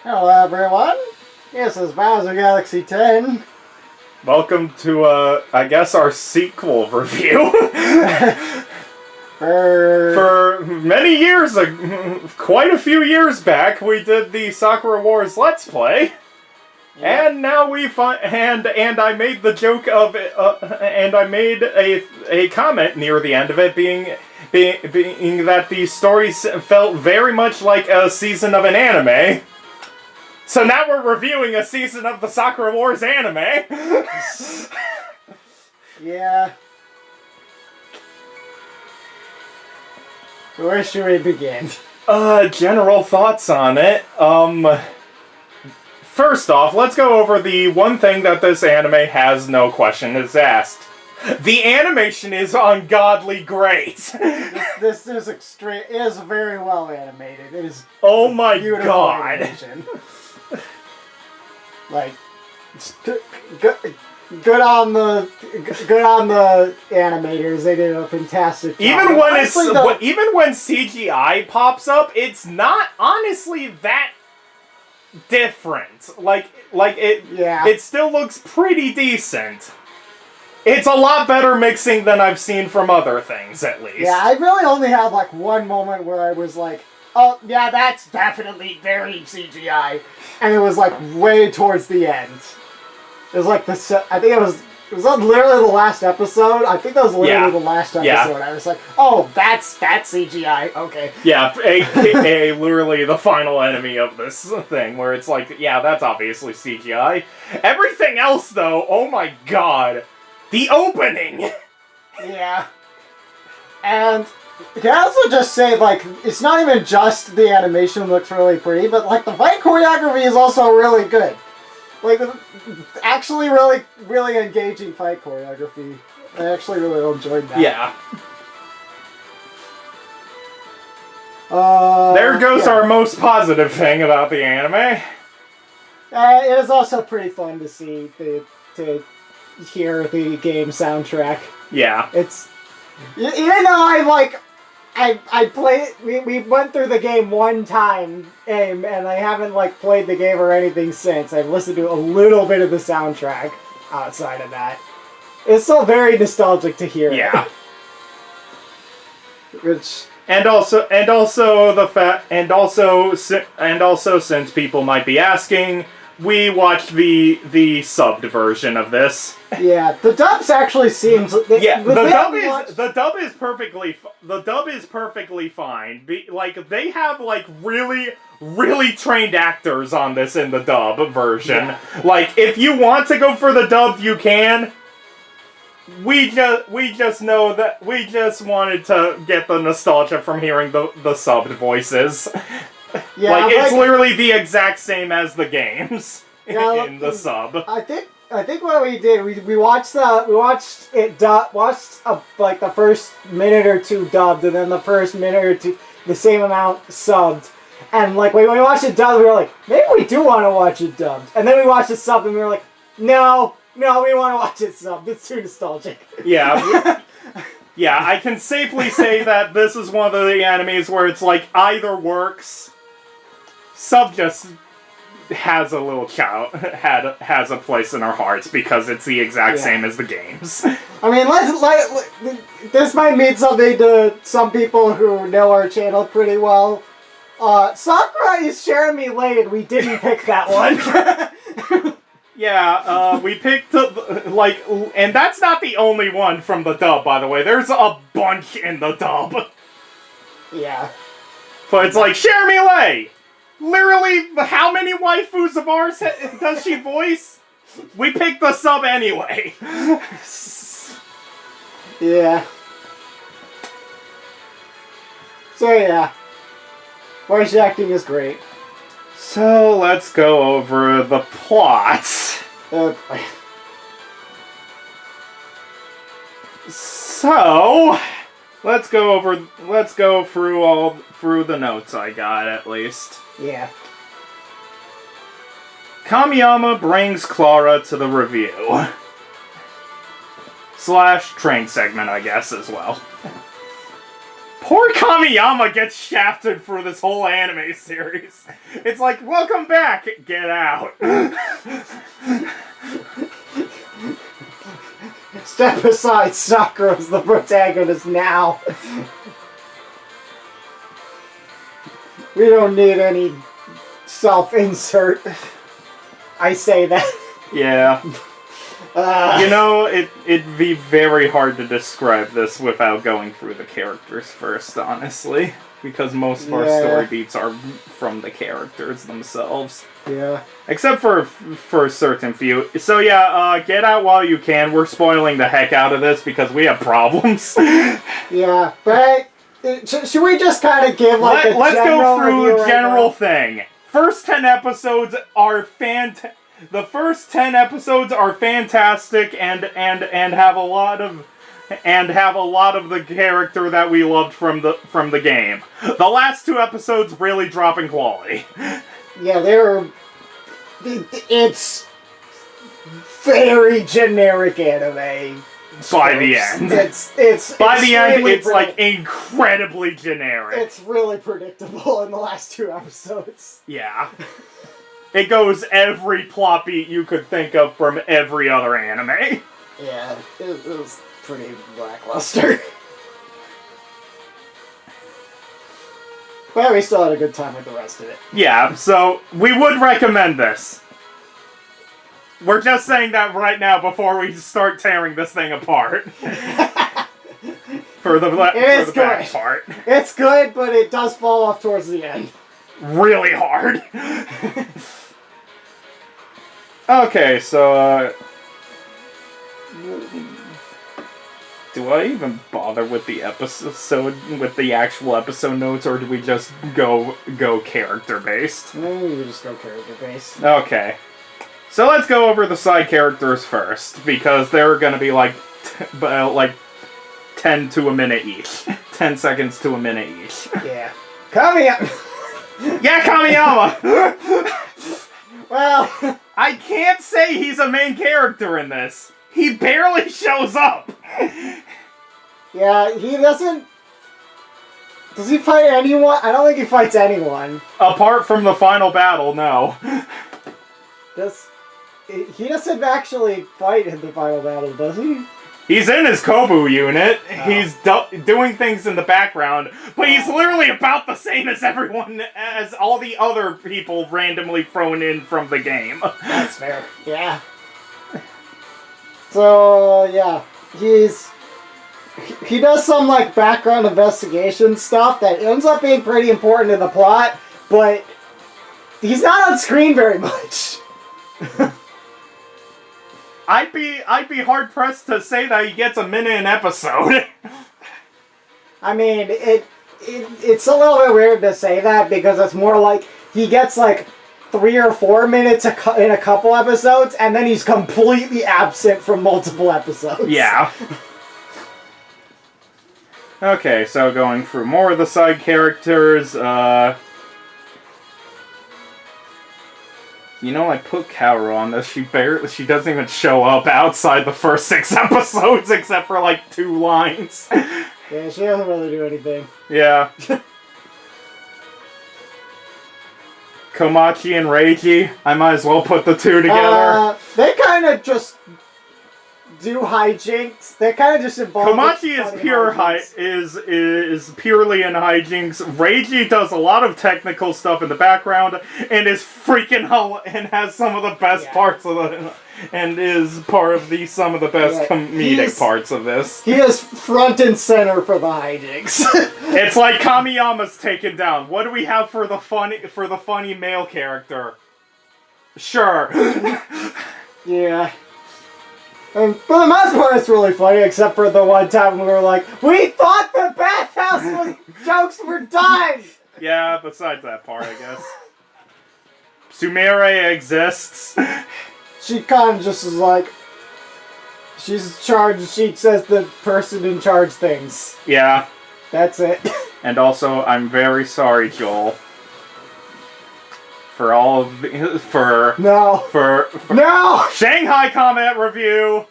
Hello everyone, this is Bowser Galaxy 10. Welcome to, I guess our sequel review. For many years, quite a few years back, we did the Sakura Wars Let's Play. Yep. And now we and I made the joke of it, and I made a comment near the end of it being that the stories felt very much like a season of an anime. So now we're reviewing a season of the Sakura Wars anime. Yeah. So where should we begin? General thoughts on it. First off, let's go over the one thing that this anime has no question is asked. The animation is ungodly great. This is is very well animated. It is oh my god. Animation. Like, good on the animators. They did a fantastic job. Even when CGI pops up, it's not honestly that different. It still looks pretty decent. It's a lot better mixing than I've seen from other things, at least. Yeah, I really only had like one moment where I was like, oh, yeah, that's definitely very CGI. And it was like way towards the end. It was like I think it was literally the last episode. I think that was literally the last episode. Yeah. I was like, oh, that's CGI. Okay. Yeah, aka literally the final enemy of this thing, where it's like, yeah, that's obviously CGI. Everything else, though, oh my god. The opening! Yeah. And can I also just say, like, it's not even just the animation looks really pretty, but, like, the fight choreography is also really good. Like, actually really, really engaging fight choreography. I actually really enjoyed that. Yeah. There goes our most positive thing about the anime. It is also pretty fun to see, to hear the game soundtrack. Yeah. It's... Even though I played... We went through the game one time, and I haven't, like, played the game or anything since. I've listened to a little bit of the soundtrack outside of that. It's still very nostalgic to hear. Yeah. Which... And also, since people might be asking, we watched the subbed version of this. Yeah, the dubs actually seems... The dub is perfectly fine. They have, like, really, really trained actors on this in the dub version. Yeah. Like, if you want to go for the dub, you can. We just know that we just wanted to get the nostalgia from hearing the subbed voices. Yeah, like, it's literally the exact same as the games in the sub. I think what we did, we watched like the first minute or two dubbed, and then the first minute or two the same amount subbed. And like when we watched it dubbed, we were like, maybe we do want to watch it dubbed. And then we watched it subbed, and we were like, no, we want to watch it subbed. It's too nostalgic. Yeah. Yeah, I can safely say that this is one of the animes where it's like either works. Sub just has a little has a place in our hearts because it's the exact same as the games. I mean, this might mean something to some people who know our channel pretty well. Sakura is Jeremy Lane. We didn't pick that one. Yeah, we picked and that's not the only one from the dub, by the way. There's a bunch in the dub. Yeah, but it's like Jeremy Lane. Literally, how many waifus of ours does she voice? We picked the sub anyway. Yeah. So yeah, voice acting is great. So let's go over the plot. So let's go through the notes I got at least. Yeah. Kamiyama brings Clara to the review. / train segment, I guess, as well. Poor Kamiyama gets shafted for this whole anime series. It's like, welcome back, get out. Step aside, Sakura's the protagonist now. We don't need any self-insert. I say that. Yeah. You know, it'd be very hard to describe this without going through the characters first, honestly. Because most of our story beats are from the characters themselves. Yeah. Except for a certain few. So yeah, get out while you can. We're spoiling the heck out of this because we have problems. Yeah, but should we just kind of give like a let's general go through review a general thing. First 10 episodes are The first 10 episodes are fantastic and have a lot of the character that we loved from the game. The last 2 episodes really drop in quality. Yeah, it's very generic anime. By the end. It's by the end, it's like incredibly generic. It's really predictable in the last 2 episodes. Yeah. It goes every plot beat you could think of from every other anime. Yeah, it was pretty lackluster. But we still had a good time with the rest of it. Yeah, so we would recommend this. We're just saying that right now before we start tearing this thing apart. for the back part. It's good, but it does fall off towards the end. Really hard. Okay, so, do I even bother with the actual episode notes, or do we just go character-based? Maybe we just go character-based. Okay. So let's go over the side characters first, because they're gonna be like 10 to a minute each. 10 seconds to a minute each. Yeah. Kamiyama! Yeah, Kamiyama! Well... I can't say he's a main character in this. He barely shows up. Yeah, he doesn't... Does he fight anyone? I don't think he fights anyone. Apart from the final battle, no. He doesn't actually fight in the final battle, does he? He's in his Kobu unit. Oh. He's doing things in the background, but he's literally about the same as everyone, as all the other people randomly thrown in from the game. That's fair. Yeah. So, yeah. He does some, like, background investigation stuff that ends up being pretty important in the plot, but he's not on screen very much. I'd be hard pressed to say that he gets a minute an episode. I mean, it's a little bit weird to say that because it's more like he gets like 3 or 4 minutes in a couple episodes, and then he's completely absent from multiple episodes. Yeah. Okay, so going through more of the side characters, you know, I put Kaoru on this. She doesn't even show up outside the first 6 episodes except for like 2 lines. Yeah, she doesn't really do anything. Yeah. Komachi and Reiji, I might as well put the 2 together. They kind of just do hijinks. They're kind of just involved. Komachi is is purely in hijinks. Reiji does a lot of technical stuff in the background and is freaking and has some of the best parts of the and is part of some of the best comedic parts of this. He is front and center for the hijinks. It's like Kamiyama's taken down. What do we have for the funny male character? Sure. Yeah. And for the most part, it's really funny, except for the one time we were like, we thought the bathhouse jokes were done! Yeah, besides that part, I guess. Sumire exists. She kind of just is like, she's charged, she says the person in charge things. Yeah. That's it. And also, I'm very sorry, Joel. For all of the, No. For No! Shanghai Combat Review!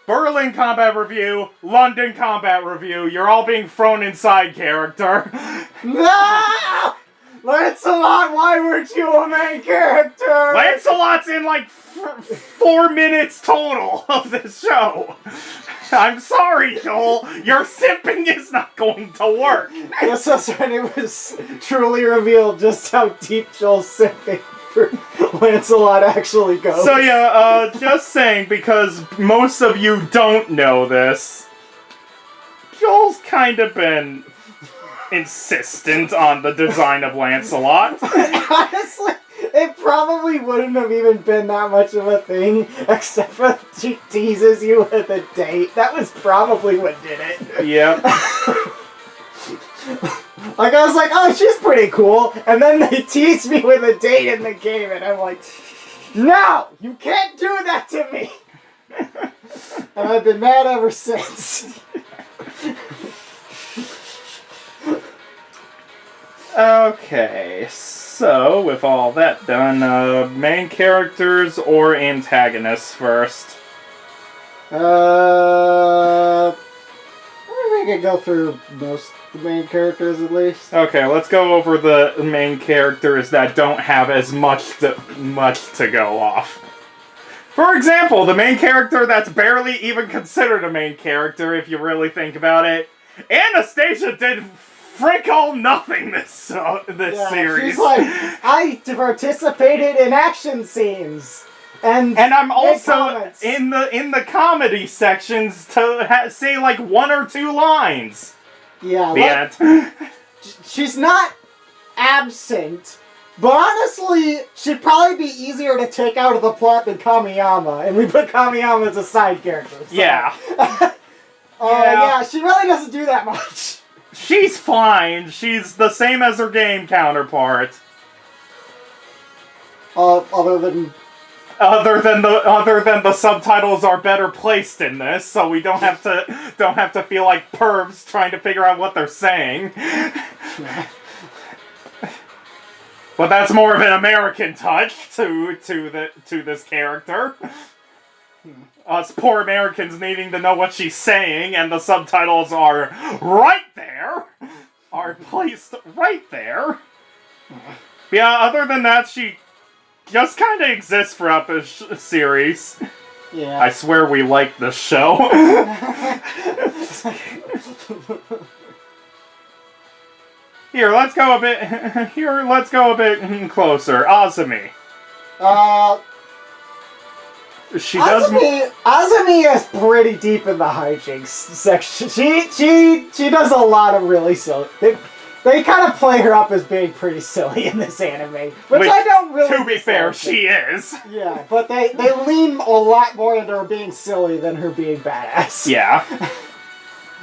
Berlin Combat Review, London Combat Review. You're all being thrown inside character. No! Lancelot, why weren't you a main character? Lancelot's in like 4 minutes total of this show. I'm sorry, Joel. Your simping is not going to work. This was when it was truly revealed just how deep Joel's simping for Lancelot actually goes. So yeah, just saying, because most of you don't know this, Joel's kind of been insistent on the design of Lancelot. Honestly, it probably wouldn't have even been that much of a thing, except for she teases you with a date. That was probably what did it. Yeah. Like, I was like, oh, she's pretty cool, and then they tease me with a date in the game, and I'm like, no! You can't do that to me! And I've been mad ever since. Okay, so with all that done, main characters or antagonists first? I think we could go through most of the main characters at least. Okay, let's go over the main characters that don't have as much to go off. For example, the main character that's barely even considered a main character, if you really think about it, Anastasia did frick all nothing this series. She's like, I participated in action scenes. And I'm also comments. in the comedy sections to say like 1 or 2 lines. Yeah, The end. She's not absent, but honestly, she'd probably be easier to take out of the plot than Kamiyama, and we put Kamiyama as a side character. So. Yeah. Yeah, she really doesn't do that much. She's fine. She's the same as her game counterpart. Other than the subtitles are better placed in this, so we don't have to feel like pervs trying to figure out what they're saying. But that's more of an American touch to this character. Us poor Americans needing to know what she's saying, and the subtitles are right there, are placed right there. Yeah, other than that, she just kind of exists throughout the series. Yeah. I swear we like this show. Let's go a bit closer. Azumi. Azumi is pretty deep in the hijinks section. She does a lot of really silly. They kind of play her up as being pretty silly in this anime, which I don't really. To be fair, she is. Yeah, but they lean a lot more into her being silly than her being badass. Yeah.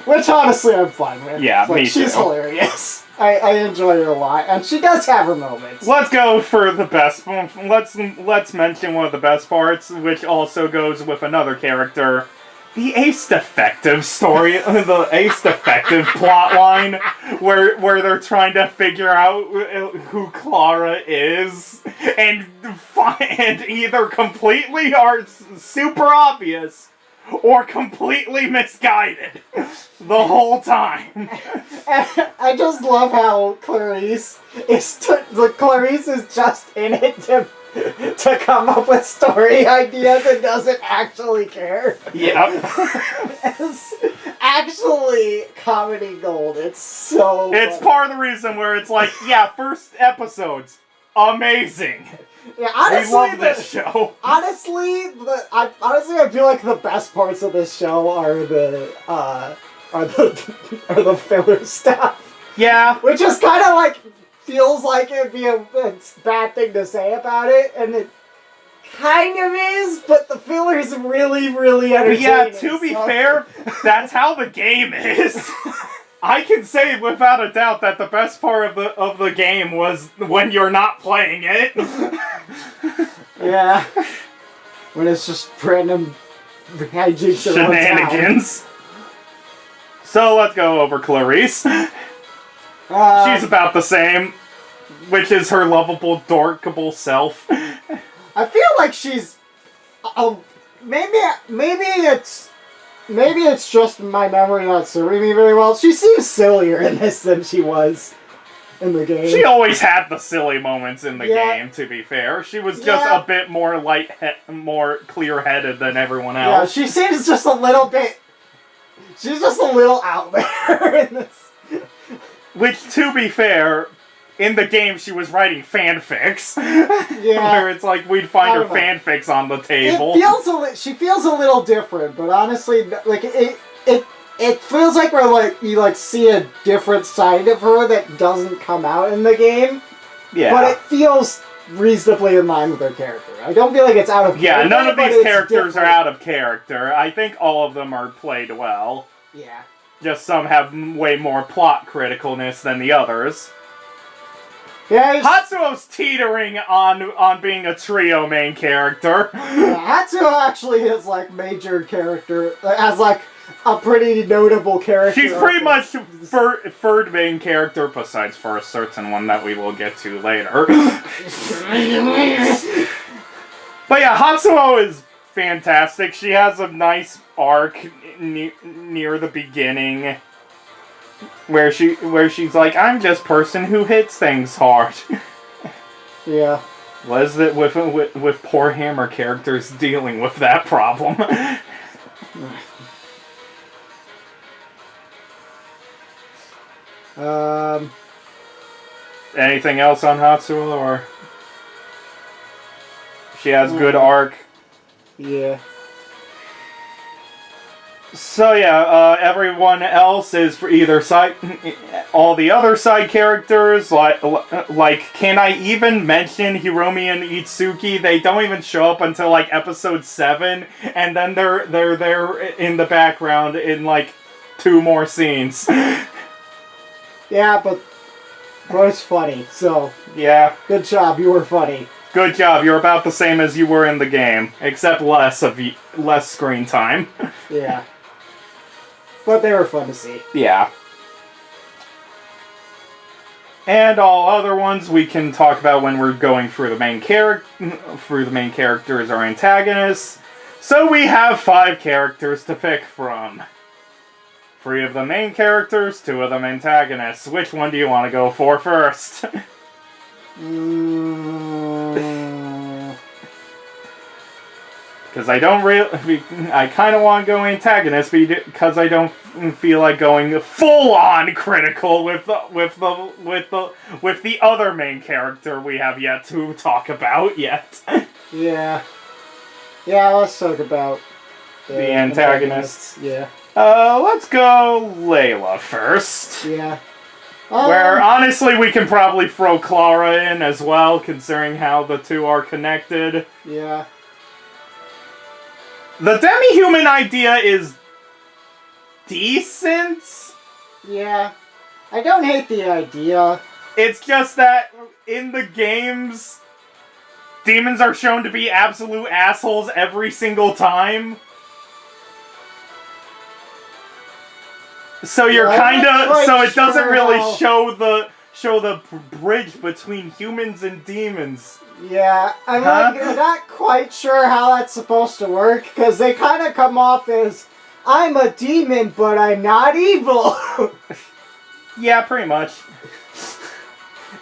Which honestly I'm fine with. Yeah, me she's too. Hilarious. I enjoy her a lot, and she does have her moments. Let's go for the best. Let's mention one of the best parts, which also goes with another character. The Ace Defective story, the Ace Defective plotline, where they're trying to figure out who Clara is, and either completely are super obvious, or completely misguided the whole time. And I just love how Clarice is just in it to come up with story ideas and doesn't actually care. Yep. It's actually comedy gold. It's so It's funny. part of the reason where it's like, yeah, first episodes, amazing. Yeah, honestly, we love this show. Honestly, I feel like the best parts of this show are the filler stuff. Yeah. Which is kind of like, feels like it'd be a bad thing to say about it, and it kind of is, but the filler's really, really entertaining. Yeah, to be fair, that's how the game is. I can say without a doubt that the best part of the game was when you're not playing it. Yeah. When it's just random hijinks in one town. Shenanigans. So let's go over Clarice. She's about the same, which is her lovable, dorkable self. I feel like she's... maybe it's maybe it's just my memory not serving me very well. She seems sillier in this than she was in the game. She always had the silly moments in the Yeah. game, to be fair. She was just Yeah. a bit more more clear-headed than everyone Yeah, else. she seems just a little bit... She's just a little out there in this. Which, to be fair, in the game she was writing fanfics. Yeah. Where it's like we'd find I her don't know. fanfics on the table. It feels she feels a little different, but honestly, like it feels like you like see a different side of her that doesn't come out in the game. Yeah. But it feels reasonably in line with her character. I don't feel like it's out of Yeah, character. none of but these it's characters are different. out of character. I think all of them are played well. Yeah. Just some have way more plot criticalness than the others. Yeah, Hatsuo's teetering on being a trio main character. Hatsuo actually is like major character, has like a pretty notable character. She's pretty much third main character, besides for a certain one that we will get to later. But yeah, Hatsuo is fantastic. She has a nice arc near the beginning, where she's like, I'm just person who hits things hard. Yeah. What is it with poor Hammer characters dealing with that problem? Anything else on Hatsuo, or she has good arc? Yeah. So yeah, everyone else is for either side. All the other side characters, like, can I even mention Hiromi and Itsuki? They don't even show up until like episode 7, and then they're there in the background in like 2 more scenes. Yeah, but it's funny. So Yeah, good job. You were funny. good job. You're about the same as you were in the game, except less screen time. Yeah. But they were fun to see. Yeah. And all other ones we can talk about when we're going through the main characters or antagonists. So we have 5 characters to pick from. 3 of the main characters, 2 of them antagonists. Which one do you want to go for first? Because I don't I kind of want to go antagonist, because I don't feel like going full on critical with the other main character we have yet to talk about yet. Yeah. Yeah, let's talk about The antagonists. Yeah. Let's go Layla first. Yeah. Where, honestly, we can probably throw Clara in as well, considering how the 2 are connected. Yeah. The demi-human idea is decent. Yeah. I don't hate the idea. It's just that in the games, demons are shown to be absolute assholes every single time. So you're so it doesn't really show the bridge between humans and demons. Yeah, I'm not quite sure how that's supposed to work, because they kind of come off as, I'm a demon, but I'm not evil. Yeah, pretty much.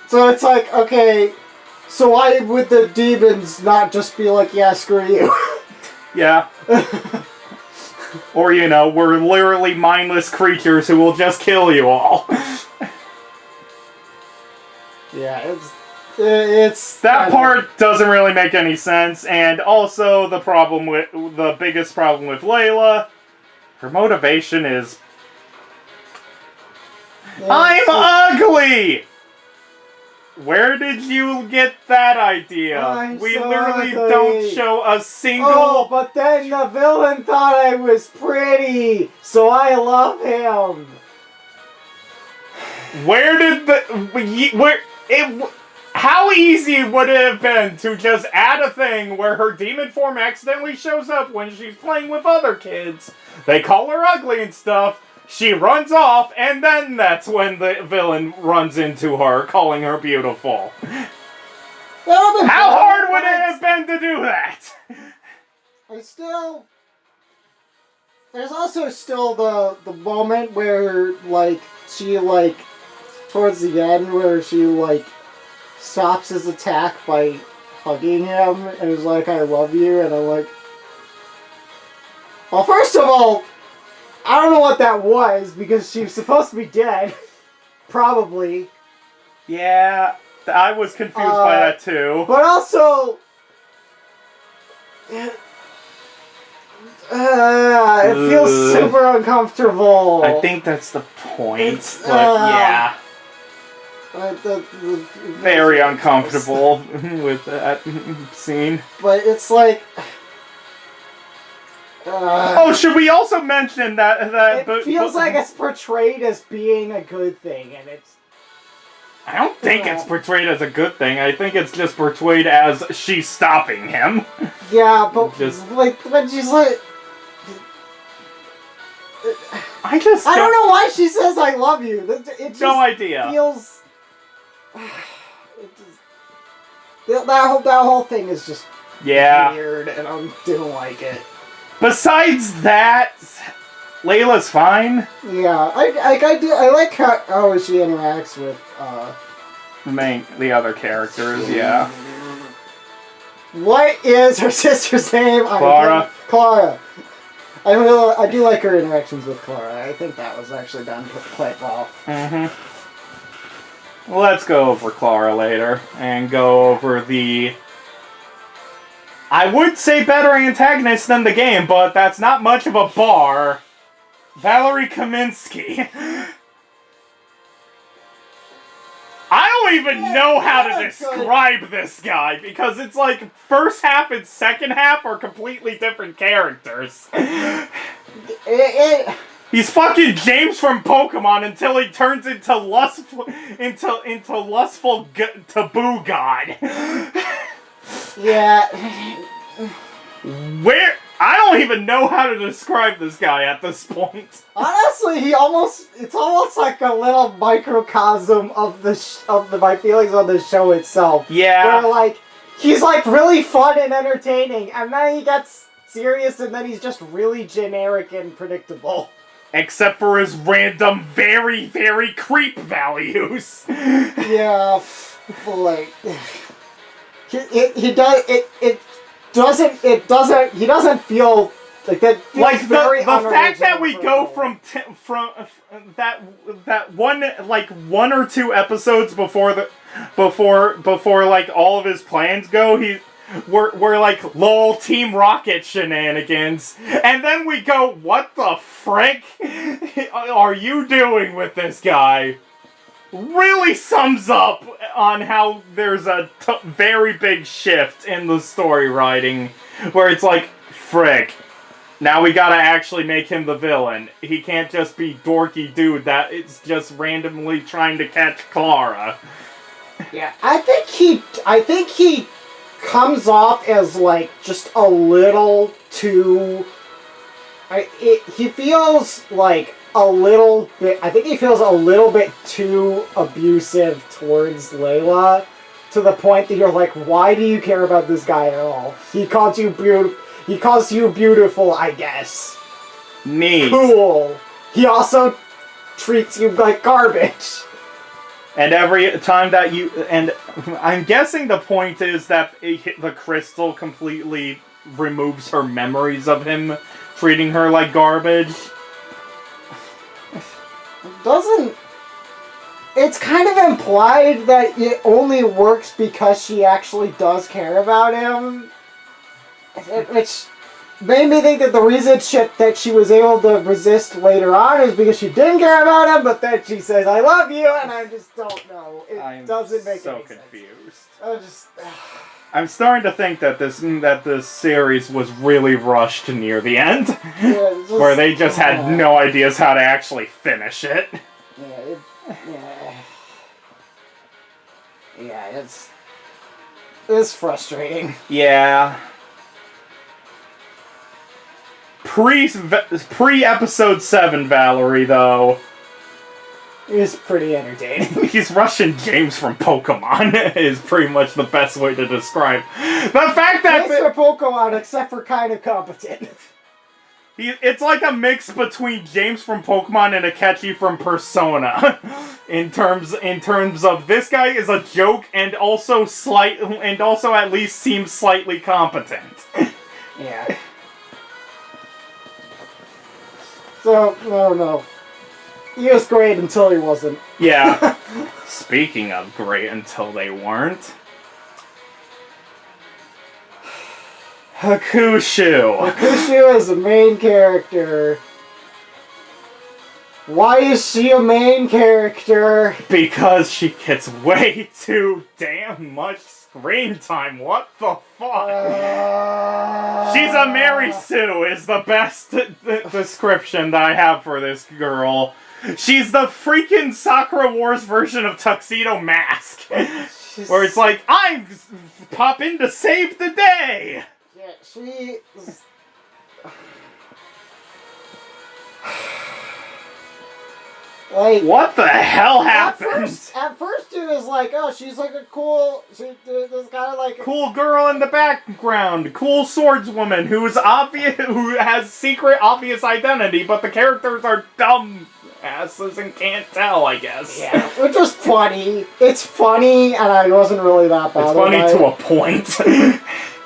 So it's like, okay, so why would the demons not just be like, yeah, screw you? Yeah. Or, we're literally mindless creatures who will just kill you all. Yeah, it's that part doesn't really make any sense, and also the biggest problem with Layla, her motivation is, I'm ugly! Where did you get that idea? We so literally ugly. don't show a single... Oh, but then the villain thought I was pretty, so I love him. Where did how easy would it have been to just add a thing where her demon form accidentally shows up when she's playing with other kids? They call her ugly and stuff. She runs off, and then that's when the villain runs into her, calling her beautiful. How hard would it have been to do that? There's also still the moment where, like, she, like, towards the end, where she, like, stops his attack by hugging him and is like, I love you, and I'm like... Well, first of all, I don't know what that was, because she was supposed to be dead. Probably. Yeah, I was confused by that too. But also... it feels super uncomfortable. I think that's the point, but yeah. Very uncomfortable with that scene. But it's like... oh, should we also mention that... It feels like it's portrayed as being a good thing, and it's... I don't think it's portrayed as a good thing. I think it's just portrayed as she's stopping him. Yeah, but like, when she's like... I don't know why she says I love you. It just no idea. Feels... that whole thing is just weird, and I didn't like it. Besides that, Layla's fine. Yeah, I like how she interacts with the other characters. Yeah. What is her sister's name? Clara. Clara. I do like her interactions with Clara. I think that was actually done quite well. Mm-hmm. Let's go over Clara later and go over the... I would say better antagonist than the game, but that's not much of a bar. Valerie Kaminsky. I don't even know how to describe this guy, because it's like first half and second half are completely different characters. He's fucking James from Pokemon until he turns into lustful taboo god. Yeah. Where? I don't even know how to describe this guy at this point. Honestly, it's almost like a little microcosm of my feelings on the show itself. Yeah. Where, like, he's, like, really fun and entertaining, and then he gets serious, and then he's just really generic and predictable. Except for his random, very, very creep values. Yeah, like... He doesn't feel like that. Like the fact that we go from that one or two episodes before like all of his plans go, we're like lol Team Rocket shenanigans, and then we go, what the frick are you doing with this guy? Really sums up on how there's a very big shift in the story writing, where it's like, frick, now we gotta actually make him the villain. He can't just be dorky dude that is just randomly trying to catch Clara. Yeah, I think he comes off as, like, just a little too... he feels like a little bit... I think he feels a little bit too abusive towards Layla, to the point that you're like, why do you care about this guy at all? He calls you beautiful, I guess. Neat. Cool. He also treats you like garbage. And every time that you... And I'm guessing the point is that the crystal completely removes her memories of him treating her like garbage. It's kind of implied that it only works because she actually does care about him. Which made me think that the reason that she was able to resist later on is because she didn't care about him, but then she says, I love you, and I just don't know. It doesn't make any sense. I'm so confused. I'm starting to think that this series was really rushed near the end, where they just had no ideas how to actually finish it. It's frustrating. Yeah. Pre-episode 7 Valerie, though. He's pretty entertaining. He's Russian James from Pokemon is pretty much the best way to describe the fact that... James from Pokemon, except for kind of competent. It's like a mix between James from Pokemon and Akechi from Persona. in terms of this guy is a joke and also at least seems slightly competent. Yeah. So, I don't know. He was great until he wasn't. Yeah. Speaking of great until they weren't. Hakushu. Hakushu is a main character. Why is she a main character? Because she gets way too damn much screen time. What the fuck? She's a Mary Sue is the best description that I have for this girl. She's the freaking Sakura Wars version of Tuxedo Mask. Where it's like, I pop in to save the day. Yeah, she... Like, what the hell happened? At first it was like, oh, she's like a cool, this kind of like... cool girl in the background, cool swordswoman who has secret obvious identity, but the characters are dumb asses and can't tell, I guess. Yeah, which was funny. It's funny, and I wasn't really that bothered. It's funny to a point.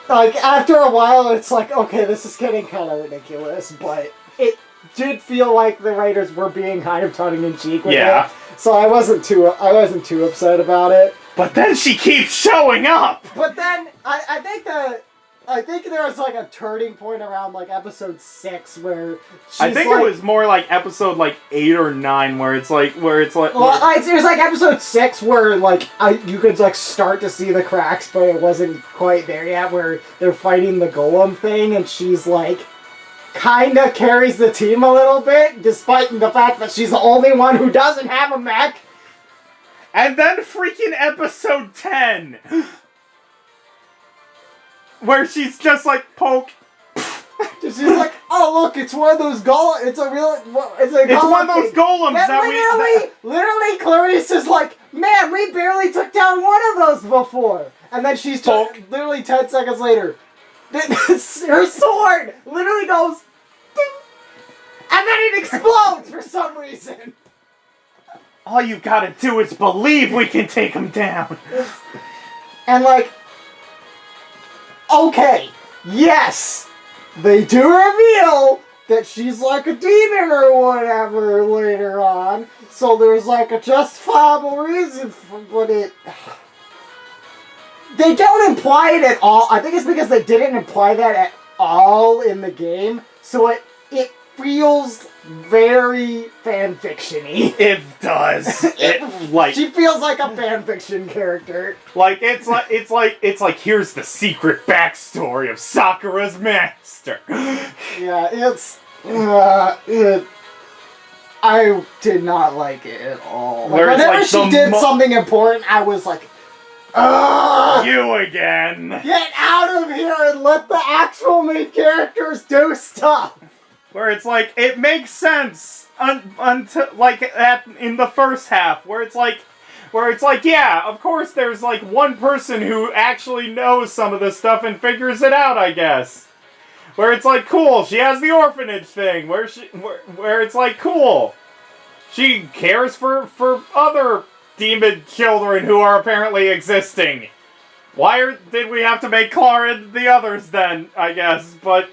Like, after a while, it's like, okay, this is getting kind of ridiculous, but it did feel like the writers were being kind of tongue-in-cheek with it. So I wasn't too upset about it. But then she keeps showing up! But then, I think there was like a turning point around like episode 6 where she's I think it was more like episode like 8 or 9 where it's like well, it was like episode 6 where like you could like start to see the cracks, but it wasn't quite there yet, where they're fighting the golem thing and she's like kinda carries the team a little bit, despite the fact that she's the only one who doesn't have a mech. And then freaking episode 10 where she's just like, poke. She's like, oh look, it's one of those golems. It's one of those golems that literally, Clarice is like, man, we barely took down one of those before. And then she's literally 10 seconds later, her sword literally goes, ding, and then it explodes for some reason. All you gotta do is believe we can take him down. And like, okay, yes, they do reveal that she's like a demon or whatever later on, so there's like a justifiable reason for it. They don't imply it at all. I think it's because they didn't imply that at all in the game, so it feels very fanfiction-y. It does. She feels like a fanfiction character. Like it's like here's the secret backstory of Sakura's master. Yeah, I did not like it at all. Like, whenever she did something important, I was like, ugh! You again! Get out of here and let the actual main characters do stuff! Where it's like, it makes sense until, like, in the first half, where it's like, yeah, of course there's, like, one person who actually knows some of this stuff and figures it out, I guess. Where it's like, cool, she has the orphanage thing, where it's like, cool, she cares for other demon children who are apparently existing. Why did we have to make Clara the others then, I guess, but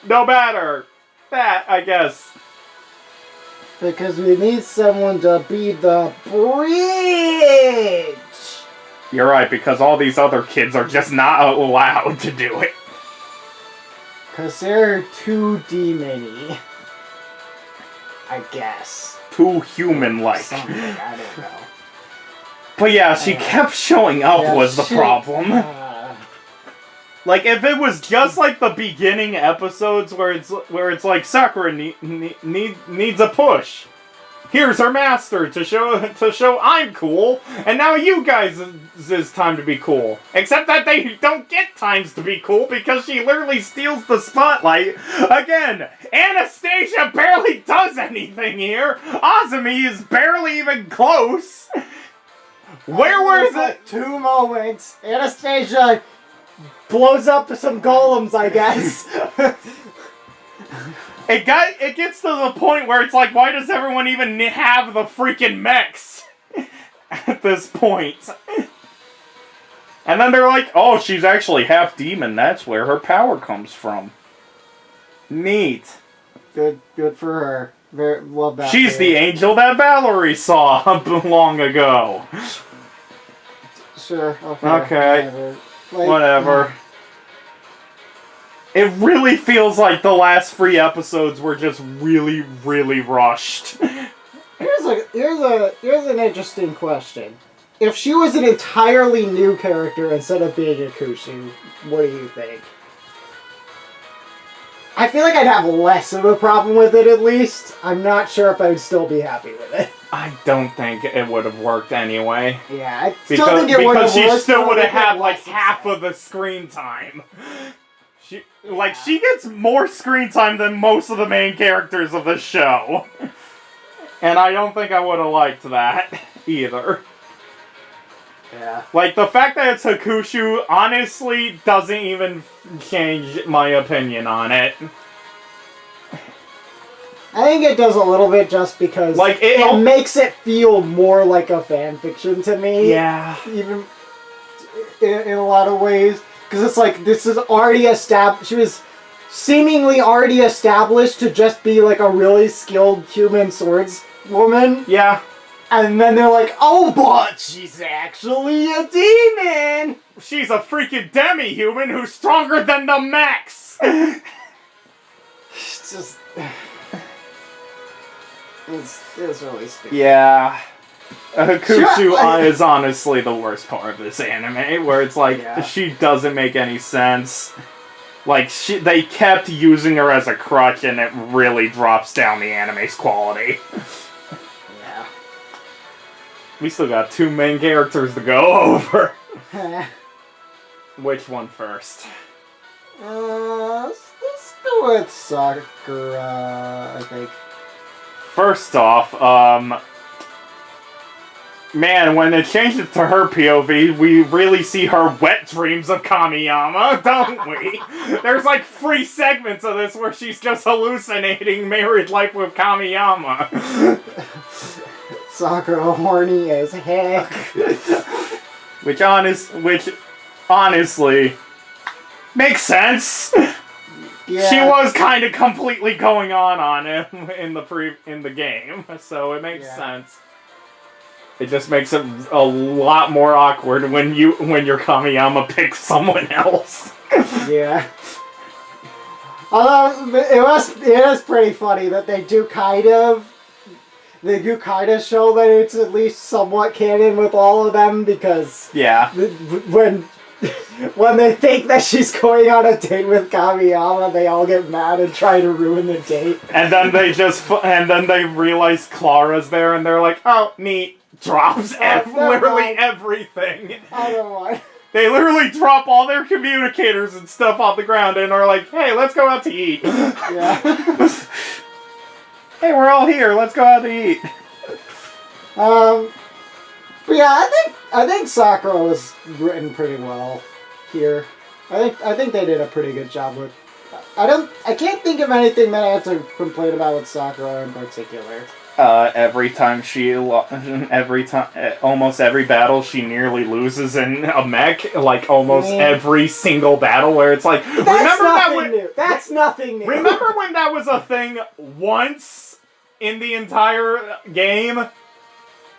no matter. That, I guess. Because we need someone to be the bridge! You're right, because all these other kids are just not allowed to do it. Because they're too demon-y. I guess. Too human-like. Something, I don't know. But yeah, she kept showing up was the problem. Like, if it was just like the beginning episodes where it's like Sakura needs a push. Here's her master to show I'm cool, and now you guys is time to be cool. Except that they don't get times to be cool because she literally steals the spotlight. Again, Anastasia barely does anything here. Azumi is barely even close. Where were the 2 moments? Anastasia blows up some golems, I guess. It gets to the point where it's like, why does everyone even have the freaking mechs at this point? And then they're like, oh, she's actually half demon. That's where her power comes from. Neat. Good for her. Love that. She's the angel that Valerie saw long ago. Sure. Okay. Like, Whatever. It really feels like the last 3 episodes were just really, really rushed. Here's an interesting question. If she was an entirely new character instead of being a Kushu, what do you think? I feel like I'd have less of a problem with it, at least. I'm not sure if I would still be happy with it. I don't think it would have worked anyway. Yeah, I still think it would have worked. Because she still would have had like half of the screen time. She gets more screen time than most of the main characters of the show. And I don't think I would have liked that either. Yeah. Like, the fact that it's Hakushu honestly doesn't even change my opinion on it. I think it does a little bit just because like it makes it feel more like a fanfiction to me. Yeah. Even in a lot of ways. Because it's like, this is already established. She was seemingly already established to just be like a really skilled human swordswoman. Yeah. And then they're like, oh, but she's actually a demon! She's a freaking demi-human who's stronger than the mechs! It's just... It's really stupid. Yeah. Hakushu is honestly the worst part of this anime, where it's like, she doesn't make any sense. Like, they kept using her as a crutch, and it really drops down the anime's quality. We still got 2 main characters to go over. Which one first? Let's go with Sakura, I think. First off, man, when it changes to her POV, we really see her wet dreams of Kamiyama, don't we? There's like 3 segments of this where she's just hallucinating married life with Kamiyama. Sakura horny as heck. which honestly makes sense. Yeah. She was kind of completely going on him in the game, so it makes sense. It just makes it a lot more awkward when your Kamiyama picks someone else. Yeah. Although it is pretty funny that they do kind of show that it's at least somewhat canon with all of them, because when they think that she's going on a date with Kamiyama, they all get mad and try to ruin the date. And then they realize Clara's there, and they're like, "Oh, neat." Drops literally everything. I don't want. They literally drop all their communicators and stuff on the ground and are like, "Hey, let's go out to eat." Yeah. Hey, we're all here. Let's go out to eat. But yeah, I think Sakura was written pretty well here. I think they did a pretty good job with. I can't think of anything that I have to complain about with Sakura in particular. Almost every battle she nearly loses in a mech, like almost every single battle where it's like, That's nothing new. Remember when that was a thing once in the entire game?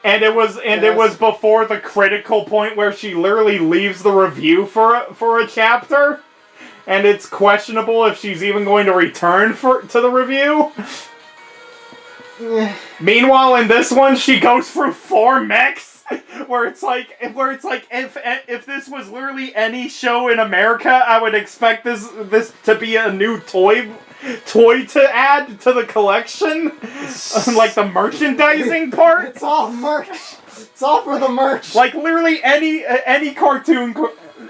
And it was before the critical point where she literally leaves the review for a chapter? And it's questionable if she's even going to return to the review? Meanwhile, in this one, she goes through 4 mechs, where it's like if this was literally any show in America, I would expect this to be a new toy to add to the collection, like the merchandising part. It's all merch. It's all for the merch. Like literally any cartoon.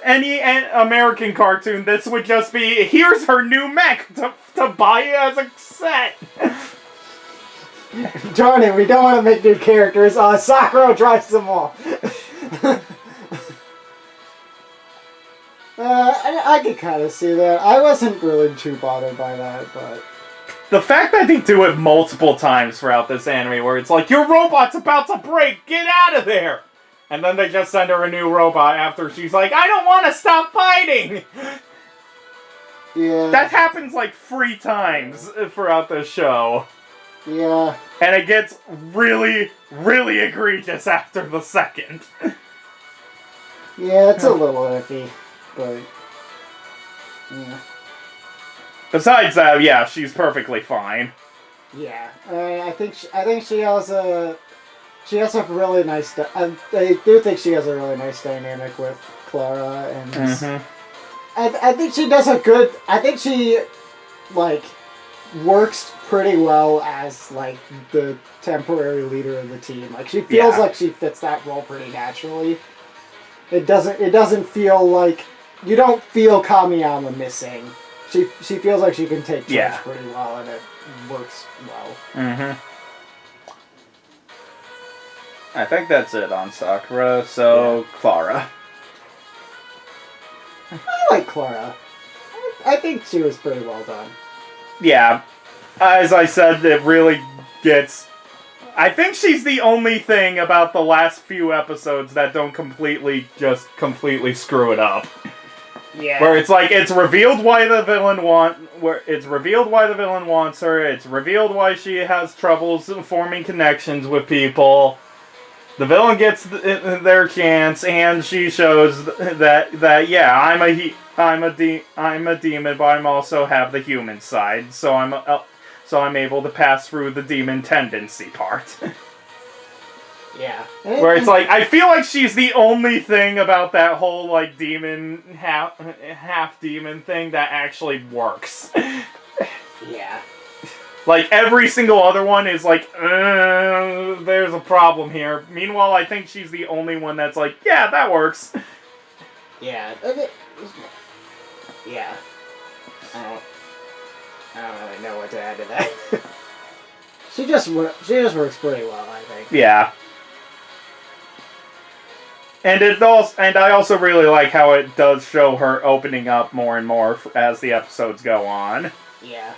Any American cartoon, this would just be, here's her new mech to buy as a set. Darn it, we don't want to make new characters. Sakura drives them all. I could kind of see that. I wasn't really too bothered by that, but the fact that they do it multiple times throughout this anime, where it's like, your robot's about to break, get out of there! And then they just send her a new robot after she's like, I don't want to stop fighting! Yeah. That happens like 3 times throughout the show. Yeah. And it gets really, really egregious after the second. Yeah, it's a little iffy, but yeah. Besides that, yeah, she's perfectly fine. Yeah, I think she has a really nice. I do think she has a really nice dynamic with Clara, and I think she does a good. I think she like works pretty well as like the temporary leader of the team. Like she feels like she fits that role pretty naturally. It doesn't feel like you don't feel Kamiyama missing. She feels like she can take charge pretty well, and it works well. I think that's it on Sakura. So Clara. I like Clara. I think she was pretty well done. Yeah, as I said, it really gets. I think she's the only thing about the last few episodes that don't completely screw it up. Yeah. Where it's like, it's revealed why the villain wants her, it's revealed why she has troubles forming connections with people. The villain gets their chance, and she shows that yeah, I'm a demon, but I'm also have the human side, so I'm able to pass through the demon tendency part. Yeah. Where it's like, I feel like she's the only thing about that whole, like, demon, half demon thing that actually works. Yeah. Like, every single other one is like, there's a problem here. Meanwhile, I think she's the only one that's like, yeah, that works. Yeah. Yeah. I don't really know what to add to that. She just works pretty well, I think. Yeah. And I also really like how it does show her opening up more and more as the episodes go on. Yeah.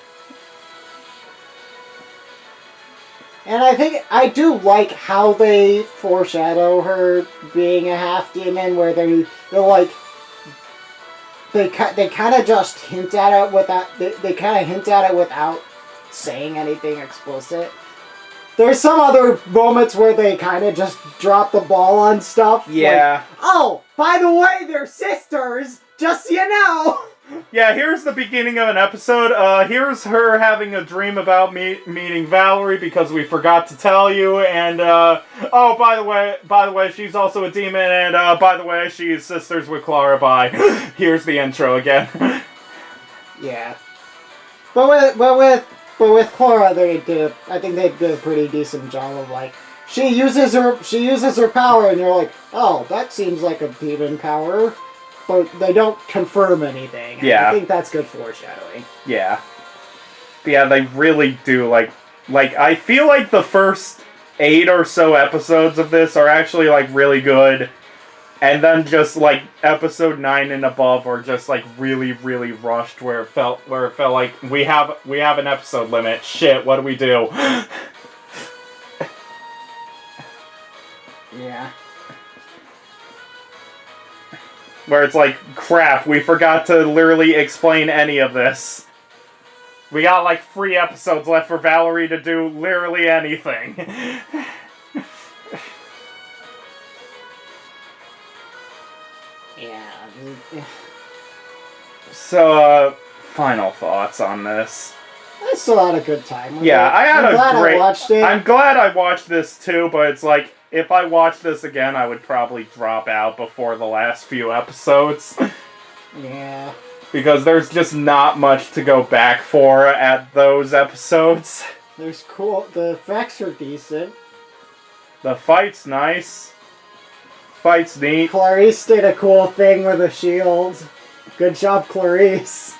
And I think I do like how they foreshadow her being a half demon, where they kind of just hint at it without without saying anything explicit. There's some other moments where they kind of just drop the ball on stuff. Yeah. Like, oh, by the way, they're sisters, just so you know. Yeah, here's the beginning of an episode. Here's her having a dream about meeting Valerie because we forgot to tell you. And, oh, by the way, she's also a demon. And, by the way, she's sisters with Clara. Bye. Here's the intro again. Yeah. But with Clara, I think they did a pretty decent job of, like, she uses her power, and you're like, oh, that seems like a demon power. But they don't confirm anything. Yeah. I think that's good foreshadowing. Yeah. But yeah, they really do, like, I feel like the first 8 or so episodes of this are actually, like, really good. And then just, like, episode 9 and above are just, like, really, really rushed, where it felt like, we have an episode limit. Shit, what do we do? Yeah. Where it's like, crap, we forgot to literally explain any of this. We got like 3 episodes left for Valerie to do literally anything. Yeah. So, final thoughts on this. I still had a good time with it. I had I watched it. I'm glad I watched this too, but it's like, if I watched this again, I would probably drop out before the last few episodes. Yeah. Because there's just not much to go back for at those episodes. There's cool. The effects are decent. The fight's nice. Fight's neat. Clarice did a cool thing with a shield. Good job, Clarice.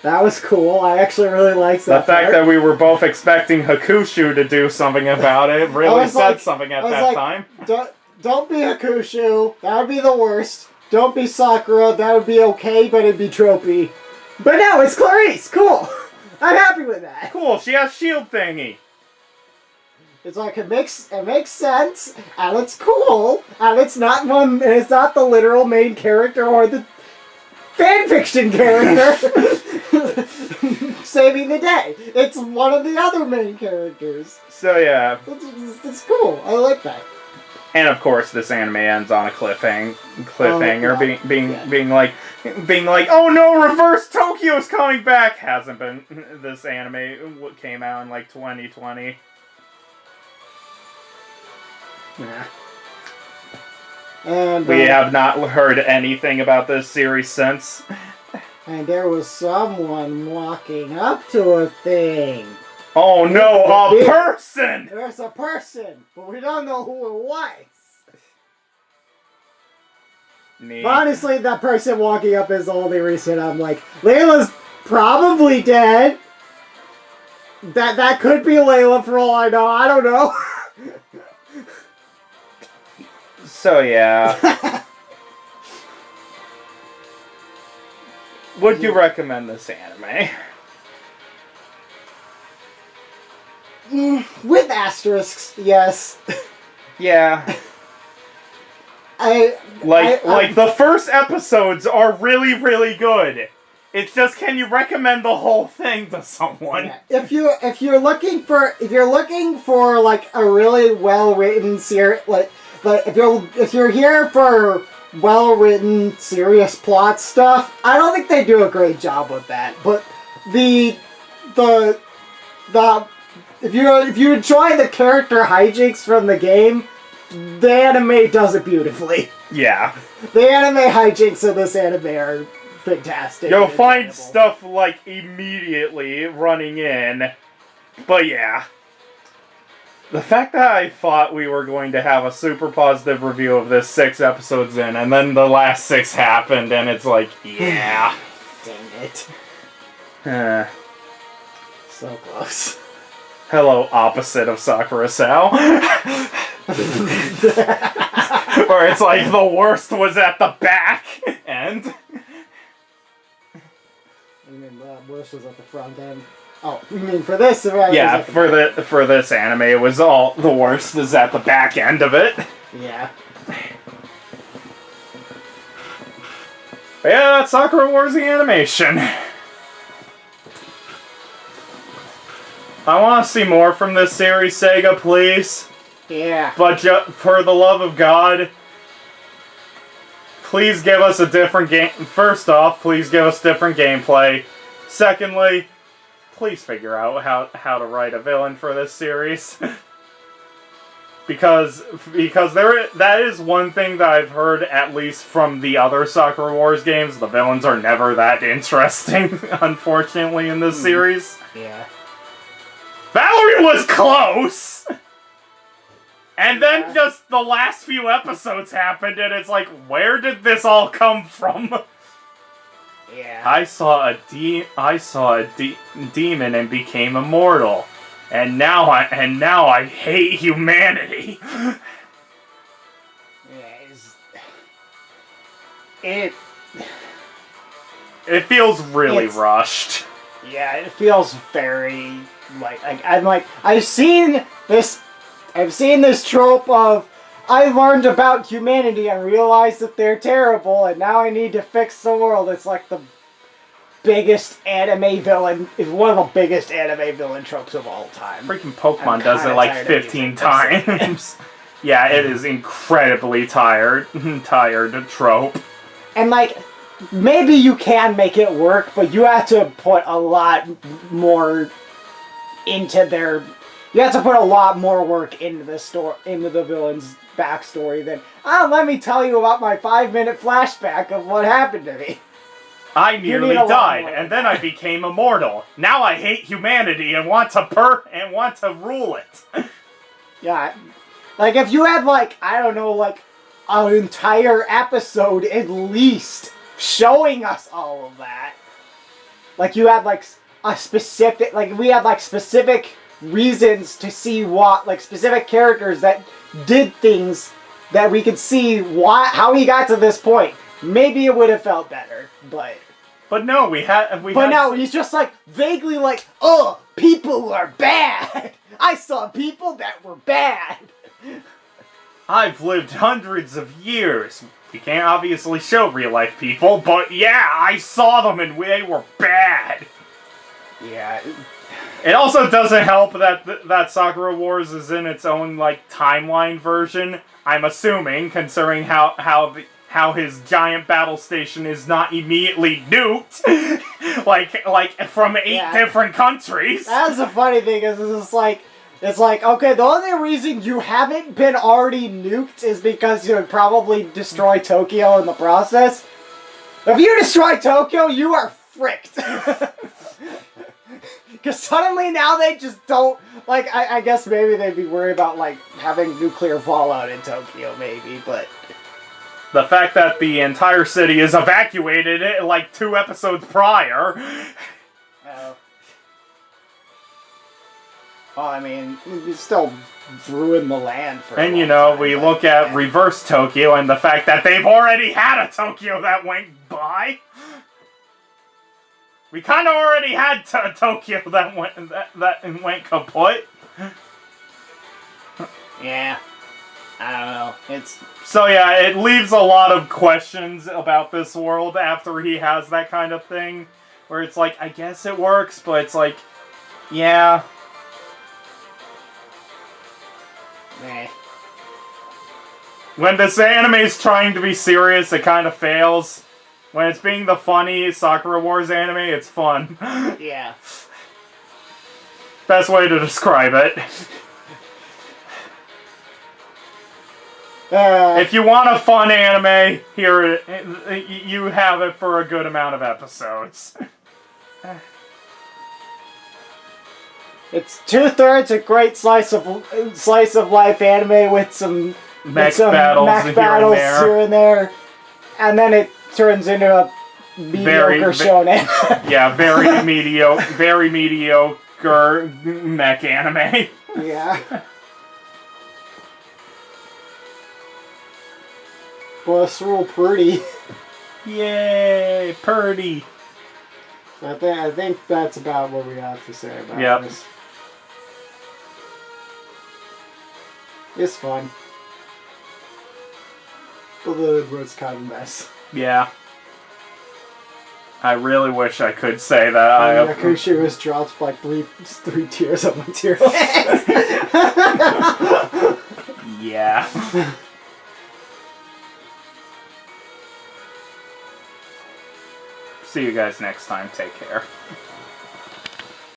That was cool. I actually really liked that. The fact that we were both expecting Hakushu to do something about it really said something at that time. Don't be Hakushu. That would be the worst. Don't be Sakura. That would be okay, but it'd be tropey. But no, it's Clarice. Cool. I'm happy with that. Cool, she has shield thingy. It's like it makes sense, and it's cool, and it's not the literal main character or the fanfiction character saving the day. It's one of the other main characters. So yeah. It's cool. I like that. And of course, this anime ends on a cliffhanger, being like, oh no, Reverse Tokyo's coming back. Hasn't been. This anime came out in like 2020. Yeah. And we have not heard anything about this series since. And there was someone walking up to a thing. Oh no, a person! There's a person, but we don't know who it was. Me. But honestly, that person walking up is the only reason I'm like, Layla's probably dead. That could be Layla for all I know. I don't know. So yeah. Would you recommend this anime? With asterisks, yes. Yeah. Like the first episodes are really, really good. It's just, can you recommend the whole thing to someone? Yeah. If you're looking for like a really well written series, like if you're here for well written serious plot stuff, I don't think they do a great job with that. But if you enjoy the character hijinks from the game, the anime does it beautifully. Yeah. The anime hijinks of this anime are fantastic. You'll find stuff like immediately running in. But yeah. The fact that I thought we were going to have a super positive review of this 6 episodes in, and then the last 6 happened, and it's like, yeah. Dang it. So close. Hello, opposite of Sakura Sao. Where it's like the worst was at the back end. You mean the worst was at the front end? Oh, you mean for this? Yeah, for this anime, it was all the worst is at the back end of it. Yeah. But yeah, that's Sakura Wars the animation. I want to see more from this series, Sega, please. Yeah. But for the love of God, please give us a different game. First off, please give us different gameplay. Secondly, please figure out how to write a villain for this series. because that is one thing that I've heard, at least from the other Sakura Wars games. The villains are never that interesting, unfortunately, in this series. Yeah. Valerie was close! And then just the last few episodes happened, and it's like, where did this all come from? Yeah. I saw a demon and became immortal, and now I hate humanity. It feels really rushed. Yeah, it feels very I've seen this trope of I learned about humanity and realized that they're terrible, and now I need to fix the world. It's like the biggest anime villain. It's one of the biggest anime villain tropes of all time. Freaking Pokemon does it like 15 times. Yeah, it is incredibly tired trope. And like, maybe you can make it work, but you have to put a lot more into their... You have to put a lot more work into the villain's backstory than, let me tell you about my 5-minute flashback of what happened to me. I nearly died, and then I became immortal. Now I hate humanity and want to rule it. Yeah. Like, if you had, an entire episode at least showing us all of that. Like, you had, we had, specific reasons to see specific characters that did things that we could see how he got to this point. Maybe it would have felt better, but But no, But now he's just like vaguely like, oh, people are bad. I saw people that were bad. I've lived hundreds of years. We can't obviously show real life people, but yeah, I saw them and they were bad. Yeah. It also doesn't help that Sakura Wars is in its own like timeline version. I'm assuming, considering how his giant battle station is not immediately nuked, like from 8 different countries. That's the funny thing is, it's like, okay, the only reason you haven't been already nuked is because you would probably destroy Tokyo in the process. If you destroy Tokyo, you are fricked. Because suddenly now they just don't, like, I guess maybe they'd be worried about, like, having nuclear fallout in Tokyo, maybe, but... The fact that the entire city is evacuated, like, 2 episodes prior... Oh. Well, I mean, you still ruin the land for And, you know, we look at reverse Tokyo and the fact that they've already had a Tokyo that went by. We kind of already had Tokyo that went kaput. Yeah. I don't know. It's... So yeah, it leaves a lot of questions about this world after he has that kind of thing. Where it's like, I guess it works, but it's like, yeah... Meh. When this anime is trying to be serious, it kind of fails. When it's being the funny Sakura Wars anime, it's fun. Yeah. Best way to describe it. If you want a fun anime, here you have it for a good amount of episodes. It's 2/3 a great slice of life anime with some mech battles here and there, and then it turns into a mediocre shonen. Yeah, very mediocre mech anime. Yeah. Well, it's real pretty. Yay, pretty. I think that's about what we have to say about this. It's fun. Although it was kind of a mess. Yeah. I really wish I could say that. Yakushi was dropped like three tiers of material. Yeah. See you guys next time. Take care.